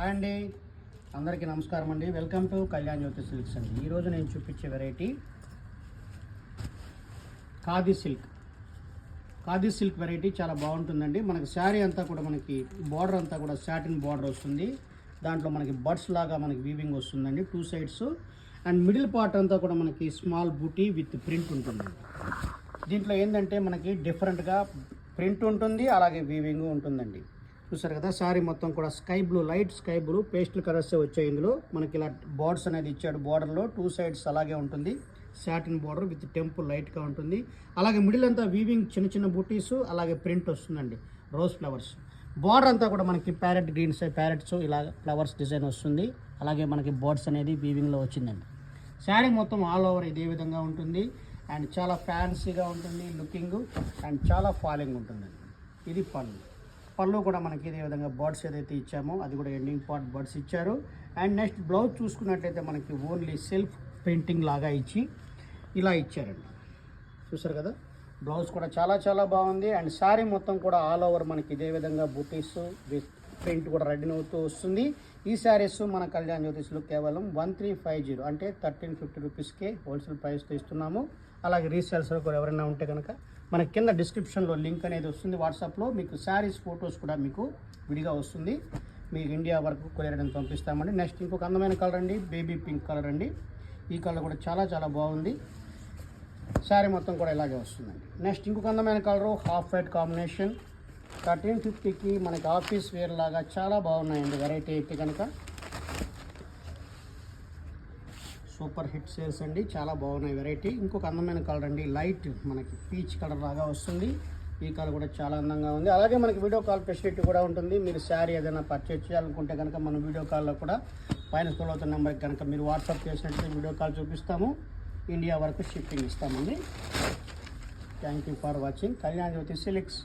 Hi అండి, అందరికీ నమస్కారం అండి. Welcome to Kalyan Jyothi Silks అండి. ఈరోజు నేను చూపించే వెరైటీ ఖాదీ సిల్క్ వెరైటీ చాలా బాగుంటుందండి. మనకి శారీ అంతా కూడా మనకి బార్డర్ అంతా కూడా సాటిన్ బార్డర్ వస్తుంది. దాంట్లో మనకి బడ్స్ లాగా మనకి వీవింగ్ వస్తుందండి, 2 సైడ్స్. అండ్ మిడిల్ పార్ట్ అంతా కూడా మనకి స్మాల్ బూటీ విత్ ప్రింట్ ఉంటుందండి. దీంట్లో ఏంటంటే మనకి డిఫరెంట్గా ప్రింట్ ఉంటుంది, అలాగే వీవింగ్ ఉంటుందండి. చూసారు కదా, శారీ మొత్తం కూడా sky blue, light sky blue pastel colours వచ్చాయి. ఇందులో మనకి ఇలా బార్డర్స్ అనేది ఇచ్చాడు. బార్డర్లో 2 సైడ్స్ అలాగే ఉంటుంది. సాటిన్ బార్డర్ విత్ టెంపుల్ లైట్గా ఉంటుంది. అలాగే మిడిల్ అంతా వీవింగ్ చిన్న చిన్న బూటీస్, అలాగే ప్రింట్ వస్తుందండి, రోజ్ ఫ్లవర్స్. బార్డర్ అంతా కూడా మనకి ప్యారెట్ గ్రీన్స్, ప్యారెట్స్ ఇలా ఫ్లవర్స్ డిజైన్ వస్తుంది. అలాగే మనకి బర్డ్స్ అనేది వీవింగ్లో వచ్చిందండి. శారీ మొత్తం ఆల్ ఓవర్ ఇదే విధంగా ఉంటుంది. అండ్ చాలా ఫ్యాన్సీగా ఉంటుంది లుకింగ్, అండ్ చాలా ఫాలింగ్ ఉంటుందండి. ఇది పళ్ళు కూడా మనకి ఇదే విధంగా బర్డ్స్ ఏదైతే ఇచ్చామో అది కూడా ఎండింగ్ పార్ట్ బర్డ్స్ ఇచ్చారు. అండ్ నెక్స్ట్ బ్లౌజ్ చూసుకున్నట్లయితే మనకి ఓన్లీ సెల్ఫ్ ప్రింటింగ్ లాగా ఇచ్చి ఇలా ఇచ్చారండి. చూసారు కదా, బ్లౌజ్ కూడా చాలా బాగుంది. అండ్ శారీ మొత్తం కూడా ఆల్ ఓవర్ మనకి ఇదే విధంగా బూటీస్ విత్ ప్రింట్ కూడా రెడీ అవుతూ వస్తుంది. ఈ శారీస్ మన కళ్యాణ్ జ్యోతిష్లో కేవలం 1350 అంటే 1350 రూపీస్కే హోల్సేల్ ప్రైస్తో ఇస్తున్నాము. అలాగే రీసేల్స్లో కూడా ఎవరైనా ఉంటే కనుక మన కింద డిస్క్రిప్షన్లో లింక్ అనేది వస్తుంది. వాట్సాప్లో మీకు శారీస్ ఫొటోస్ కూడా మీకు విడిగా వస్తుంది. మీకు ఇండియా వరకు కొరియర్ అనేది పంపిస్తామండి. నెక్స్ట్ ఇంకొక అందమైన కలర్ అండి, బేబీ పింక్ కలర్ అండి. ఈ కలర్ కూడా చాలా బాగుంది. శారీ మొత్తం కూడా ఇలాగే వస్తుందండి. నెక్స్ట్ ఇంకొక అందమైన కలరు, హాఫ్ వైట్ కాంబినేషన్. 1350కి మనకి ఆఫీస్ వేర్ లాగా చాలా బాగున్నాయండి వెరైటీ అయితే కనుక. సూపర్ హిట్ సేల్స్ అండి, చాలా బాగున్నాయి వెరైటీ. ఇంకొక అందమైన కలర్ అండి, లైట్ మనకి పీచ్ కలర్ లాగా వస్తుంది. ఈ కలర్ కూడా చాలా అందంగా ఉంది. అలాగే మనకి వీడియో కాల్ ఫెసిలిటీ కూడా ఉంటుంది. మీరు శారీ ఏదైనా పర్చేజ్ చేయాలనుకుంటే కనుక మనం వీడియో కాల్లో కూడా పైన స్క్రోల్ అవుతున్న నెంబర్కి కనుక మీరు వాట్సాప్ చేసినట్టు వీడియో కాల్ చూపిస్తాము. ఇండియా వరకు షిప్పింగ్ ఇస్తామండి. Thank you for watching Kalyan Jyothi silks.